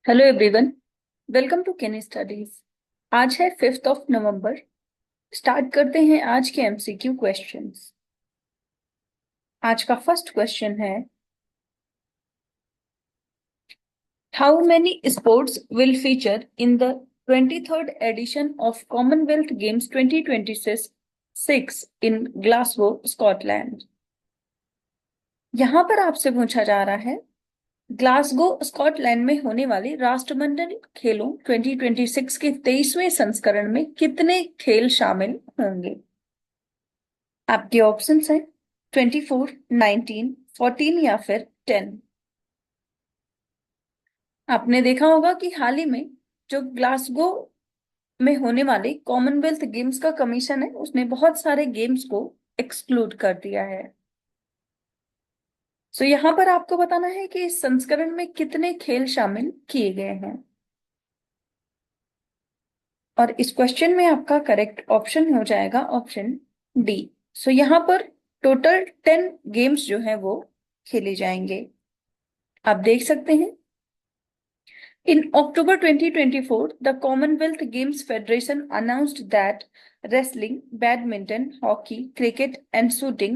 Hello everyone. Welcome to केनी studies. आज है 5 नवंबर। स्टार्ट करते हैं आज के एमसीक्यू क्वेश्चंस। आज का फर्स्ट क्वेश्चन है, how many sports will feature in the 23rd edition of Commonwealth Games 2026 in Glasgow Scotland. यहाँ पर आपसे पूछा जा रहा है, ग्लासगो स्कॉटलैंड में होने वाले राष्ट्रमंडल खेलों 2026 के 23वें संस्करण में कितने खेल शामिल होंगे। आपके ऑप्शंस हैं 24, 19, 14 या फिर 10। आपने देखा होगा कि हाल ही में जो ग्लासगो में होने वाले कॉमनवेल्थ गेम्स का कमीशन है, उसने बहुत सारे गेम्स को एक्सक्लूड कर दिया है। सो यहाँ पर आपको बताना है कि इस संस्करण में कितने खेल शामिल किए गए हैं। और इस क्वेश्चन में आपका करेक्ट ऑप्शन हो जाएगा ऑप्शन डी। सो यहाँ पर टोटल 10 गेम्स जो है वो खेले जाएंगे। आप देख सकते हैं, in October 2024, the Commonwealth Games Federation announced that wrestling, badminton, hockey, cricket, and shooting,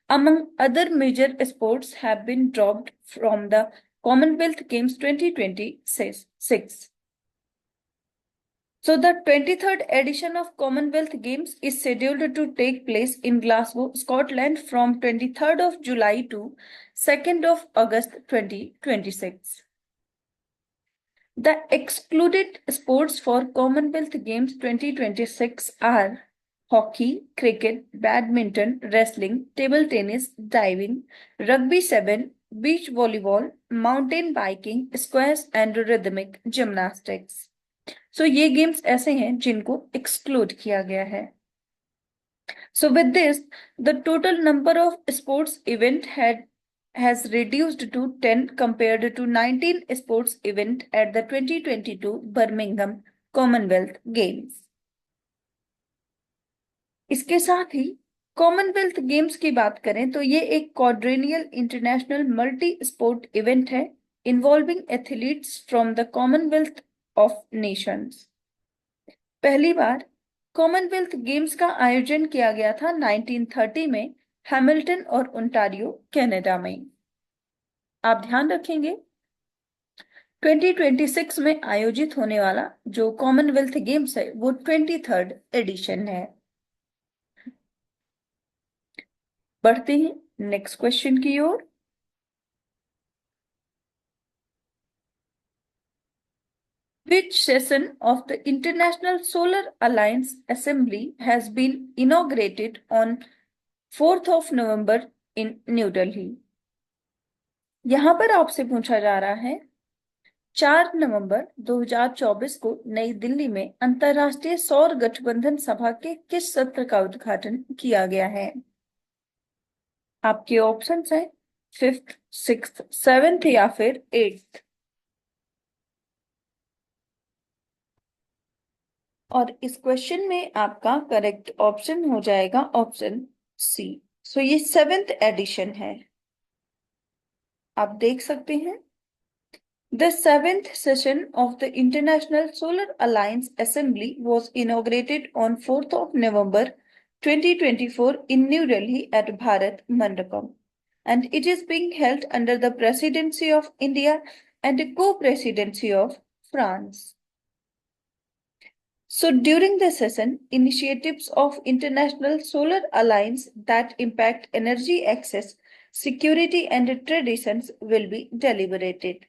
among other major sports, have been dropped from the Commonwealth Games 2026. So, the 23rd edition of Commonwealth Games is scheduled to take place in Glasgow, Scotland from 23rd of July to 2nd of August 2026. The excluded sports for Commonwealth Games 2026 are hockey, cricket, badminton, wrestling, table tennis, diving, rugby 7, beach volleyball, mountain biking, squash and rhythmic gymnastics. So ये games ऐसे हैं जिनको exclude किया गया है। So with this, the total number of sports event has reduced to 10 compared to 19 sports event at the 2022 Birmingham Commonwealth Games. इसके साथ ही Commonwealth games की बात करें तो ये एक क्वाड्रेनियल इंटरनेशनल मल्टी स्पोर्ट इवेंट है involving athletes from the Commonwealth of Nations. पहली बार कॉमनवेल्थ गेम्स का आयोजन किया गया था 1930 में हैमिल्टन और ओंटारियो कनाडा में। आप ध्यान रखेंगे 2026 में आयोजित होने वाला जो कॉमनवेल्थ गेम्स है वो 23rd एडिशन है। बढ़ते हैं नेक्स्ट क्वेश्चन की ओर। Which session of the International Solar Alliance Assembly has been inaugurated on 4th of November in New Delhi? यहां पर आपसे पूछा जा रहा है 4 नवंबर 2024 को नई दिल्ली में अंतरराष्ट्रीय सौर गठबंधन सभा के किस सत्र का उद्घाटन किया गया है। आपके ऑप्शंस हैं 5th, 6th, 7th या फिर 8th। और इस क्वेश्चन में आपका करेक्ट ऑप्शन हो जाएगा ऑप्शन सी। सो ये 7th एडिशन है। आप देख सकते हैं The 7th session of the International Solar Alliance Assembly was inaugurated on 4th of November 2024 in New Delhi at Bharat Mandapam, and it is being held under the presidency of India and co-presidency of France. So during the session, initiatives of International Solar Alliance that impact energy access, security and traditions will be deliberated.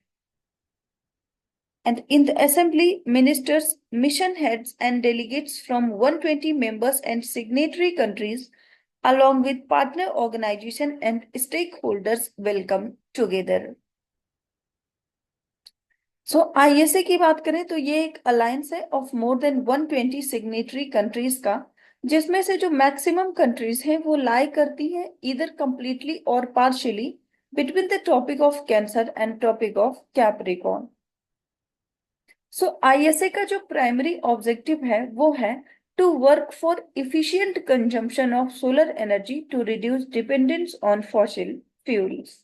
And in the assembly, ministers, mission heads and delegates from 120 members and signatory countries along with partner organizations and stakeholders will come together. So ISA की बात करें तो ये एक alliance है of more than 120 signatory countries का, जिसमें से जो मैक्सिमम कंट्रीज हैं वो लाई करती हैं इधर कंप्लीटली और partially between the topic of Cancer and topic of Capricorn. So ISA का जो प्राइमरी ऑब्जेक्टिव है वो है to work for efficient consumption of solar energy to reduce dependence on fossil fuels.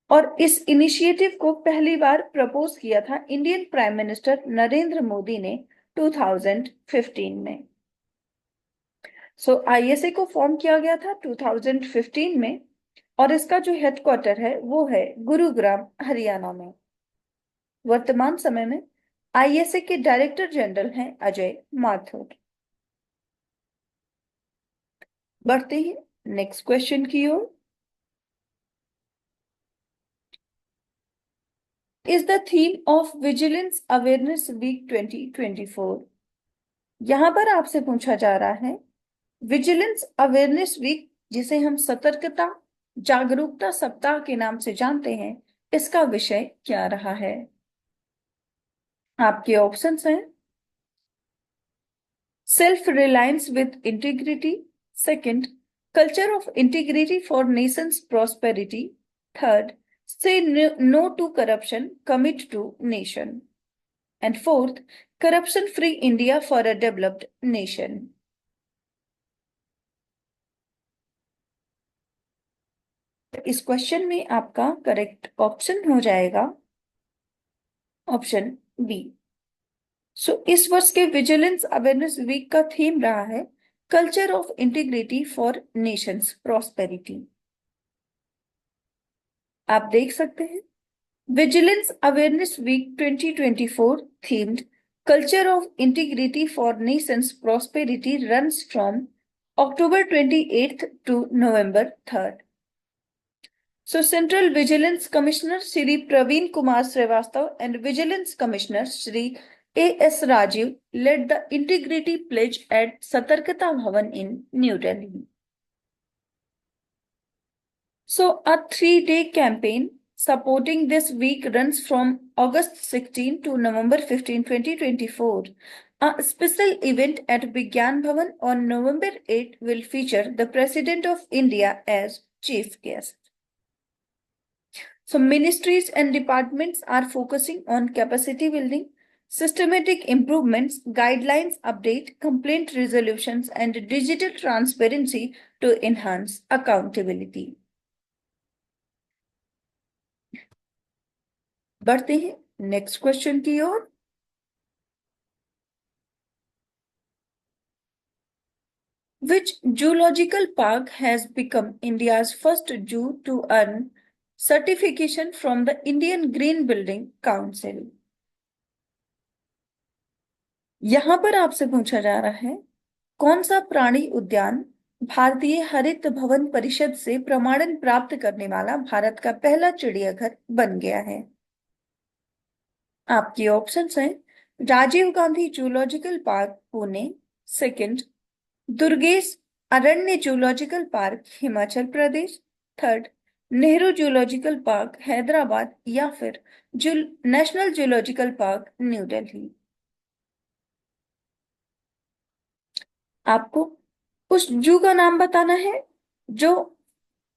और इस इनिशिएटिव को पहली बार प्रपोज किया था Indian prime minister Narendra Modi ने 2015 में। आईएसए को फॉर्म किया गया था 2015 में और इसका जो हेडक्वार्टर है वो है गुरुग्राम, हरियाणा में। वर्तमान समय में आईएसए के डायरेक्टर जनरल हैं अजय माथुर। बढ़ते हैं नेक्स्ट क्वेश्चन की ओर। Is the theme of vigilance awareness week 2024। यहां पर आपसे पूछा जा रहा है विजिलेंस अवेयरनेस वीक, जिसे हम सतर्कता जागरूकता सप्ताह के नाम से जानते हैं, इसका विषय क्या रहा है। आपके ऑप्शंस हैं self reliance with integrity, second culture of integrity for Nations prosperity, third say no to corruption, commit to nation, and fourth corruption free India for a developed nation. इस क्वेश्चन में आपका करेक्ट ऑप्शन हो जाएगा option B. इस वर्ष के vigilance awareness week का theme रहा है culture of integrity for Nations prosperity. आप देख सकते हैं vigilance awareness week 2024 themed culture of integrity for Nations prosperity runs from October 28th to November 3rd. Central Vigilance Commissioner Shri Praveen Kumar Srivastav and Vigilance Commissioner Shri A.S. Rajiv led the Integrity Pledge at Satarkata Bhavan in New Delhi. A 3-day campaign supporting this week runs from August 16 to November 15, 2024. A special event at Vigyan Bhavan on November 8 will feature the President of India as chief guest. Ministries and departments are focusing on capacity building, systematic improvements, guidelines update, complaint resolutions, and digital transparency to enhance accountability. बढ़ते हैं next question की ओर। Which zoological park has become India's first zoo to earn certification from the Indian Green Building Council? यहां पर आपसे पूछा जा रहा है कौन सा प्राणी उद्यान भारतीय हरित भवन परिषद से प्रमाणन प्राप्त करने वाला भारत का पहला चिड़ियाघर बन गया है। आपके ऑप्शंस हैं Rajiv Gandhi zoological park Pune, second Durgesh Aranya zoological park Himachal Pradesh, third Nehru zoological park Hyderabad, या फिर national zoological park new Delhi. आपको उस जू का नाम बताना है जो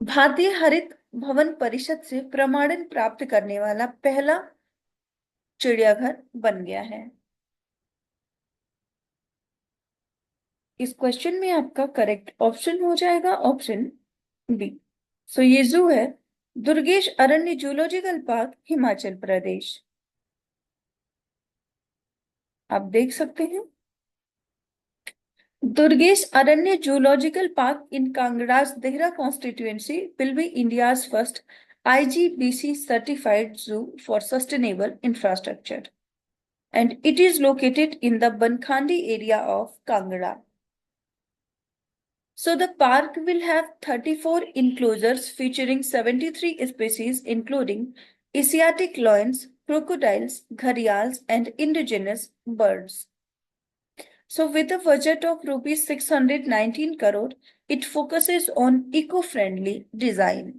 भारतीय हरित भवन परिषद से प्रमाणन प्राप्त करने वाला पहला चिड़ियाघर बन गया है। इस क्वेश्चन में आपका करेक्ट ऑप्शन हो जाएगा ऑप्शन बी। ये जू है दुर्गेश अरण्य जूलॉजिकल पार्क हिमाचल प्रदेश। आप देख सकते हैं Durgesh Aranya Zoological Park in Kangra's Dehra constituency will be India's first IGBC certified zoo for sustainable infrastructure, and it is located in the Bankhandi area of Kangra. The park will have 34 enclosures featuring 73 species including Asiatic lions, crocodiles, gharials, and indigenous birds. With a budget of rupees 619 crore, it focuses on eco-friendly design.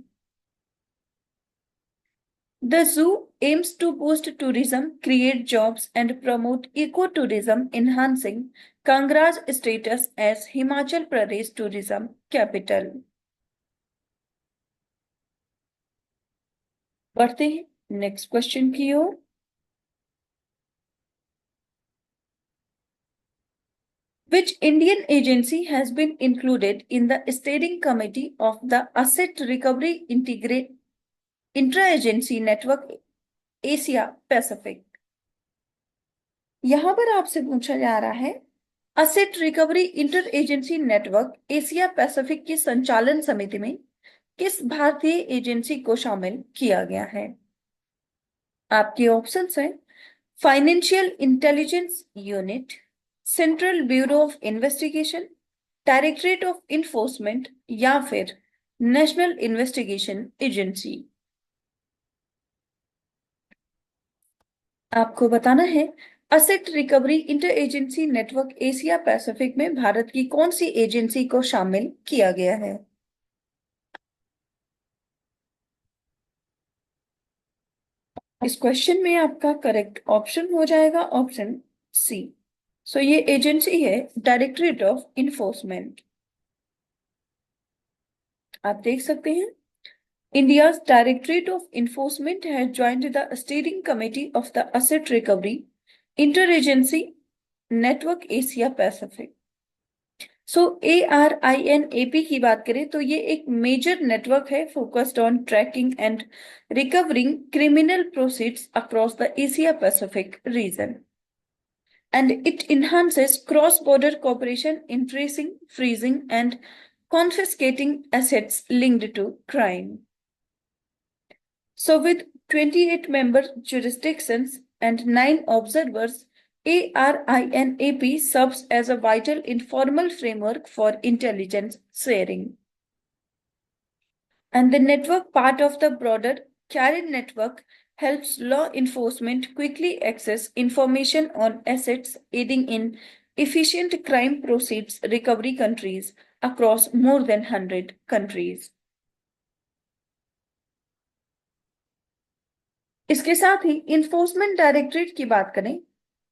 The zoo aims to boost tourism, create jobs, and promote eco-tourism, enhancing Kangra's status as Himachal Pradesh tourism capital. बढ़ते हैं next question की ओर। Which Indian agency has been included in the steering committee of the Asset Recovery intra agency network Asia Pacific. यहां पर आपसे पूछा जा रहा है asset recovery inter agency network Asia Pacific की संचालन समिति में किस भारतीय एजेंसी को शामिल किया गया है? आपके ऑप्शंस हैं financial intelligence unit, central bureau of investigation, directorate of enforcement या फिर नेशनल इन्वेस्टिगेशन एजेंसी। आपको बताना है asset recovery inter agency network Asia Pacific में भारत की कौन सी एजेंसी को शामिल किया गया है? इस क्वेश्चन में आपका करेक्ट ऑप्शन हो जाएगा ऑप्शन सी। सो ये एजेंसी है डायरेक्टरेट ऑफ इन्फोर्समेंट। आप देख सकते हैं India's Directorate of Enforcement has joined the steering committee of the Asset Recovery Interagency Network Asia Pacific। So ARINAP की बात करें तो ये एक मेजर नेटवर्क है focused on tracking and recovering criminal proceeds across the Asia Pacific region and it enhances cross-border cooperation in tracing, freezing and confiscating assets linked to crime। So, with 28 member jurisdictions and 9 observers, ARINAP serves as a vital informal framework for intelligence sharing. And the network, part of the broader CARIN network, helps law enforcement quickly access information on assets, aiding in efficient crime proceeds recovery countries across more than 100 countries। इसके साथ ही enforcement directorate की बात करें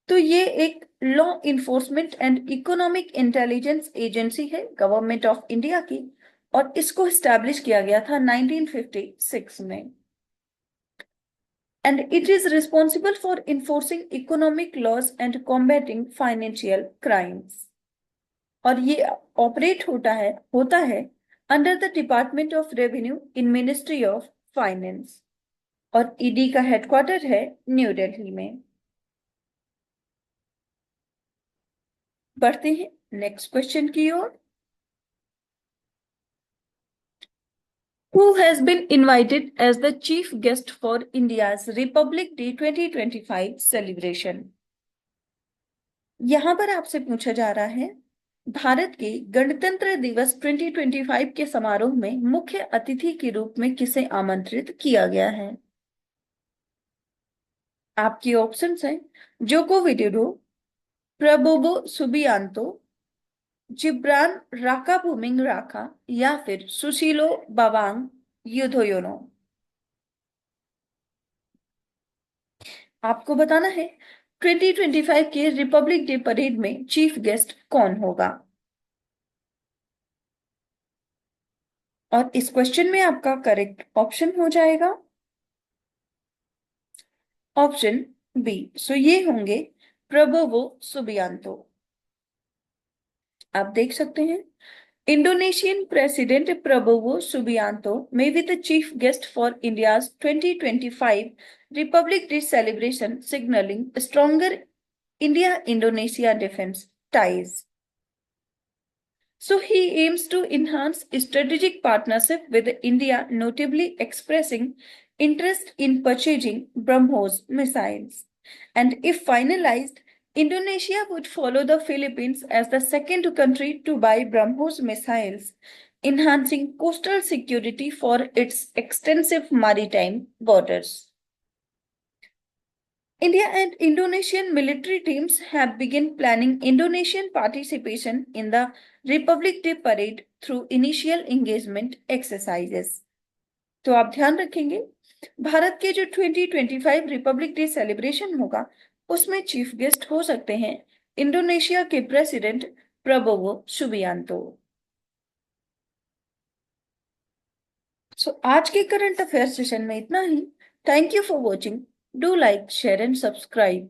तो ये एक law enforcement and economic intelligence agency है government of India की और इसको स्टैब्लिश किया गया था 1956 में and it is responsible for enforcing economic laws and combating financial crimes. और ये ऑपरेट होता है under the department of revenue in ministry of finance और ईडी का हेडक्वार्टर है न्यू दिल्ली में। बढ़ते हैं नेक्स्ट क्वेश्चन की ओर। Who has been invited as the chief guest for India's Republic Day 2025 celebration? यहां पर आपसे पूछा जा रहा है भारत के गणतंत्र दिवस 2025 के समारोह में मुख्य अतिथि के रूप में किसे आमंत्रित किया गया है? आपके ऑप्शंस हैं Joko Widodo, Prabowo Subianto, Gibran Rakabuming Raka या फिर सुशीलो बावांग युधोयोनो। आपको बताना है 2025 के रिपब्लिक डे परेड में चीफ गेस्ट कौन होगा? और इस क्वेश्चन में आपका करेक्ट ऑप्शन हो जाएगा ऑप्शन बी। सो ये होंगे प्रबोवो सुबियांतो। आप देख सकते हैं Indonesian President Prabowo Subianto may be the chief guest for India's 2025 Republic Day celebration, signaling stronger India-Indonesia defense ties. So he aims to enhance strategic partnership with India, notably expressing interest in purchasing BrahMos missiles. And if finalized, Indonesia would follow the Philippines as the second country to buy BrahMos missiles, enhancing coastal security for its extensive maritime borders. India and Indonesian military teams have begun planning Indonesian participation in the Republic Day parade through initial engagement exercises। तो आप ध्यान रखेंगे भारत के जो 2025 Republic day celebration होगा उसमें chief guest हो सकते हैं इंडोनेशिया के प्रेसिडेंट प्रबोवो सुबियांतो। आज के करंट अफेयर सेशन में इतना ही। Thank you for watching. Do like share and subscribe.